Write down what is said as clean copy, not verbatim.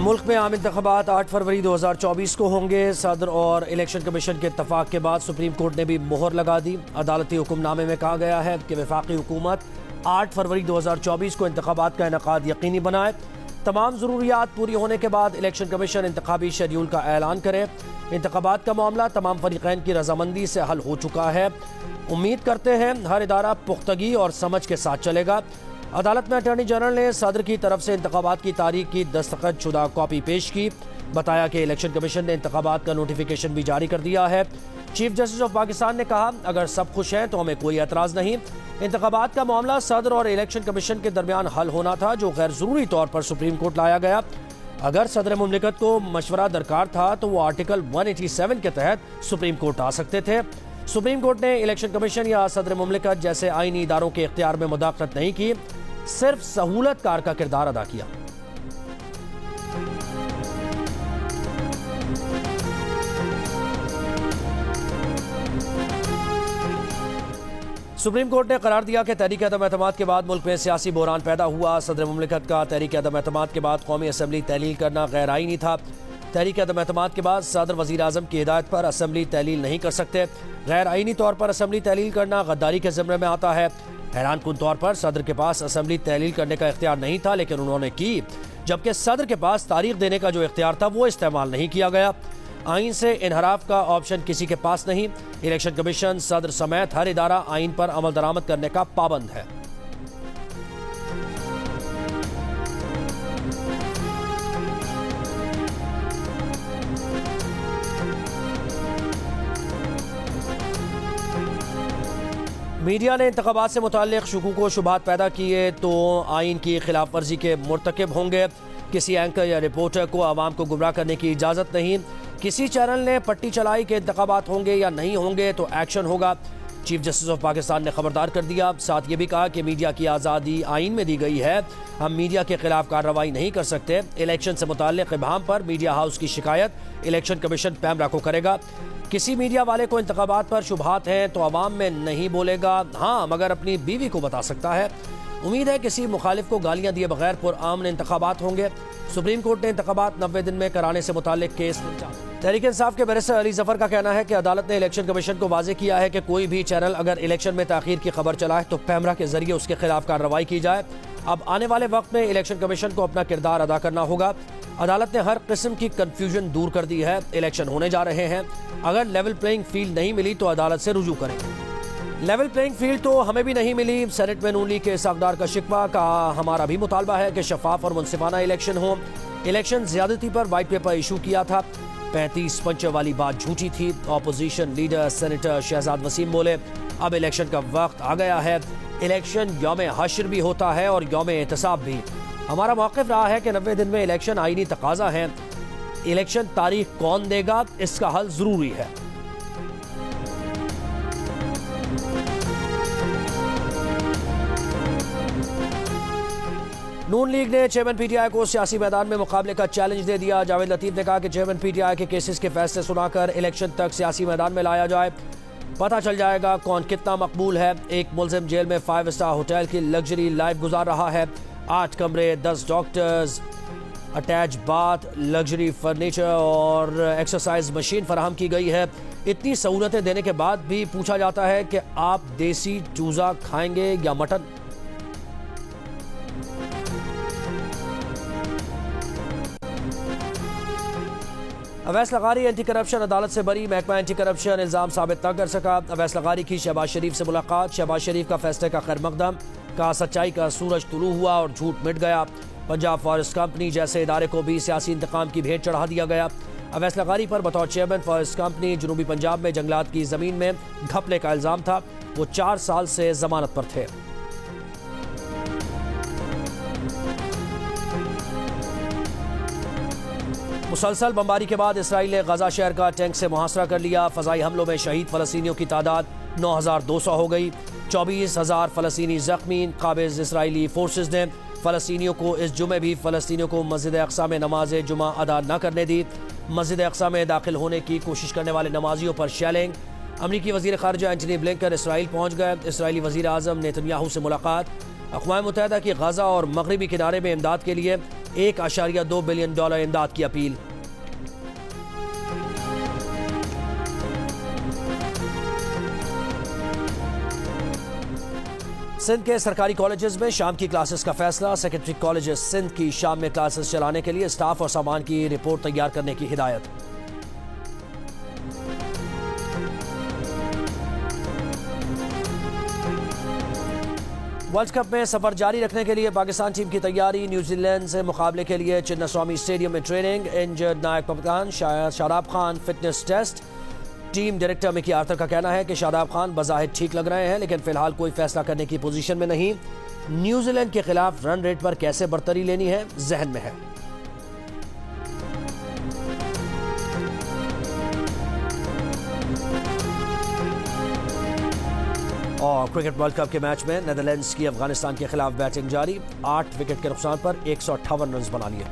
मुल्क में आम इंतखाबात 8 फरवरी 2024 को होंगे। सदर और इलेक्शन कमीशन के इत्तफाक के बाद सुप्रीम कोर्ट ने भी मोहर लगा दी। अदालती हुक्मनामे में कहा गया है कि वफाकी हुकूमत 8 फरवरी 2024 को इंतखाबात का इनेकाद यकीनी बनाए। तमाम ज़रूरियात पूरी होने के बाद इलेक्शन कमीशन इंतखाबी शेड्यूल का ऐलान करे। इंतखाबात का मामला तमाम फरीक़ैन की रजामंदी से हल हो चुका है। उम्मीद करते हैं हर इदारा पुख्तगी और समझ के साथ चलेगा। अदालत में अटॉर्नी जनरल ने सदर की तरफ से इंतखाबात की तारीख की दस्तखत शुदा कॉपी पेश की। बताया कि इलेक्शन कमीशन ने इंतखाबात का नोटिफिकेशन भी जारी कर दिया है। चीफ जस्टिस ऑफ पाकिस्तान ने कहा, अगर सब खुश हैं तो हमें कोई एतराज़ नहीं। इंतखाबात का मामला सदर और इलेक्शन कमीशन के दरमियान हल होना था, जो गैर ज़रूरी तौर पर सुप्रीम कोर्ट लाया गया। अगर सदर मुमलिकत को मशवरा दरकार था तो वो आर्टिकल 187 के तहत सुप्रीम कोर्ट आ सकते थे। सुप्रीम कोर्ट ने इलेक्शन कमीशन या सदर मुमलिकत जैसे आईनी इदारों के इख्तियार में मुदाखलत नहीं की, सिर्फ सहूलतकार का किरदार अदा किया। सुप्रीम कोर्ट ने करार दिया कि तहरीक अदम एतमाद के बाद मुल्क में सियासी बहरान पैदा हुआ। सदर मुमलिकत का तहरीक अदम एतमाद के बाद कौमी असम्बली तहलील करना गैर आईनी था। तहरीक अदम एतमाद के बाद सदर वज़ीर आज़म की हिदायत पर असम्बली तहलील नहीं कर सकते। गैर आईनी तौर पर असम्बली तहलील करना गद्दारी के ज़िम्मे में आता है। हैरान कुन तौर पर सदर के पास असम्बली तहलील करने का इख्तियार नहीं था, लेकिन उन्होंने की, जबकि सदर के पास तारीख देने का जो इख्तियार था वो इस्तेमाल नहीं किया गया। आइन से इनहराफ का ऑप्शन किसी के पास नहीं। इलेक्शन कमीशन सदर समेत हर इदारा आइन पर अमल दरामद करने का पाबंद है। मीडिया ने इंतखाबात से मुताल्लिक़ शुकूक व शुबहात पैदा किए तो आइन की खिलाफ वर्जी के मुर्तकिब होंगे। किसी एंकर या रिपोर्टर को आवाम को गुमराह करने की इजाज़त नहीं। किसी चैनल ने पट्टी चलाई कि इंतखाबात होंगे या नहीं होंगे तो एक्शन होगा। चीफ जस्टिस ऑफ पाकिस्तान ने खबरदार कर दिया। साथ ये भी कहा कि मीडिया की आज़ादी आइन में दी गई है, हम मीडिया के खिलाफ कार्रवाई नहीं कर सकते। इलेक्शन से मुताल्लिक़ इबहाम पर मीडिया हाउस की शिकायत इलेक्शन कमीशन पैमरा को करेगा। किसी मीडिया वाले को इंतखाबात पर शुबहात हैं तो अवाम में नहीं बोलेगा, हाँ मगर अपनी बीवी को बता सकता है। उम्मीद है किसी मुखालिफ को गालियां दिए बगैर पुरअमन इंतखाबात होंगे। सुप्रीम कोर्ट ने इंतखाबात 90 दिन में कराने से मुताल्लिक केस तहरीक इंसाफ के बैरिस्टर अली जफर का कहना है कि अदालत ने इलेक्शन कमीशन को वाज़ेह किया है कि कोई भी चैनल अगर इलेक्शन में ताख़ीर की खबर चलाए तो पैमरा के जरिए उसके खिलाफ कार्रवाई की जाए। अब आने वाले वक्त में इलेक्शन कमीशन को अपना किरदार अदा करना होगा। अदालत ने हर किस्म की कन्फ्यूजन दूर कर दी है। इलेक्शन होने जा रहे हैं, अगर लेवल प्लेइंग फील्ड नहीं मिली तो अदालत से रुजू करेंगे। लेवल प्लेइंग फील्ड तो हमें भी नहीं मिली। सेनेट में नून लीग के इसाकदार का शिकवा का हमारा भी मुतालबा है कि शफाफ और मुनसिफाना इलेक्शन हो। इलेक्शन ज्यादती पर वाइट पेपर इशू किया था, 35 पंचों वाली बात झूठी थी। Opposition leader senator Shahzad Waseem बोले, अब इलेक्शन का वक्त आ गया है। इलेक्शन यौम हश्र भी होता है और यौम एहतसाब भी। हमारा मौक़िफ़ रहा है कि 90 दिन में इलेक्शन आईनी तकाजा है। इलेक्शन तारीख कौन देगा, इसका हल जरूरी है। नून लीग ने चेयरमैन पीटीआई को सियासी मैदान में मुकाबले का चैलेंज दे दिया। जावेद लतीफ ने कहा कि चेयरमैन पीटीआई के केसेस के फैसले सुनाकर इलेक्शन तक सियासी मैदान में लाया जाए, पता चल जाएगा कौन कितना मकबूल है। एक मुलजिम जेल में 5 स्टार होटल की लग्जरी लाइफ गुजार रहा है। 8 कमरे, 10 doctors, attach bath, luxury furniture और एक्सरसाइज मशीन फराहम की गई है। इतनी सहूलतें देने के बाद भी पूछा जाता है कि आप देसी चूजा खाएंगे या मटन। अवैस लगारी एंटी करप्शन अदालत से बरी। महकमा एंटी करप्शन इल्जाम साबित न कर सका। अवैस लगारी की शहबाज शरीफ से मुलाकात। शहबाज शरीफ का फैसले का खैर मकदम, कहा सच्चाई का सूरज तुलू हुआ और झूठ मिट गया। पंजाब फॉरेस्ट कंपनी जैसे इदारे को भी सियासी इंतकाम की भेंट चढ़ा दिया गया। अवैस लगारी पर बतौर चेयरमैन फॉरेस्ट कंपनी जनूबी पंजाब में जंगलात की जमीन में घपले का इल्जाम था। वो 4 साल से जमानत पर थे। मुसलसल बमबारी के बाद इसराइल ने गजा शहर का टैंक से मुहासरा कर लिया। फजाई हमलों में शहीद फलस्तीनियों की तादाद 9,200 हो गई। 24,000 फलस्तीनी जख्मी। काबिज इसराइली फोर्सेज ने फलस्तीनियों को इस जुमे भी फलस्तीनियों को मस्जिद अक्सा में नमाज जुमा अदा न करने दी। मस्जिद अक्सा में दाखिल होने की कोशिश करने वाले नमाजियों पर शेलिंग। अमरीकी वज़ीर ख़ारिजा एंटनी ब्लिंकन इसराइल पहुँच गए। इसराइली वज़ीर आज़म नेतन्याहू से मुलाकात। अक़वाम मुत्तहिदा की गजा और मगरबी किनारे में इमदाद के लिए $1.2 बिलियन इमदाद की अपील। सिंध के सरकारी कॉलेजेस में शाम की क्लासेस का फैसला। सेकेंडरी कॉलेजेस सिंध की शाम में क्लासेस चलाने के लिए स्टाफ और सामान की रिपोर्ट तैयार करने की हिदायत। वर्ल्ड कप में सफर जारी रखने के लिए पाकिस्तान टीम की तैयारी। न्यूजीलैंड से मुकाबले के लिए चिन्नास्वामी स्टेडियम में ट्रेनिंग। इंजर्ड नायक कप्तान Shadab Khan fitness test. Team director Mickey Arthur का कहना है कि शादाब खान बज़ाहिर ठीक लग रहे हैं, लेकिन फिलहाल कोई फैसला करने की पोजीशन में नहीं। न्यूजीलैंड के खिलाफ रन रेट पर कैसे बढ़तरी लेनी है जहन में है। और क्रिकेट वर्ल्ड कप के मैच में नेदरलैंड्स की अफगानिस्तान के खिलाफ बैटिंग जारी। 8 विकेट के नुकसान पर 158 रन बना लिए।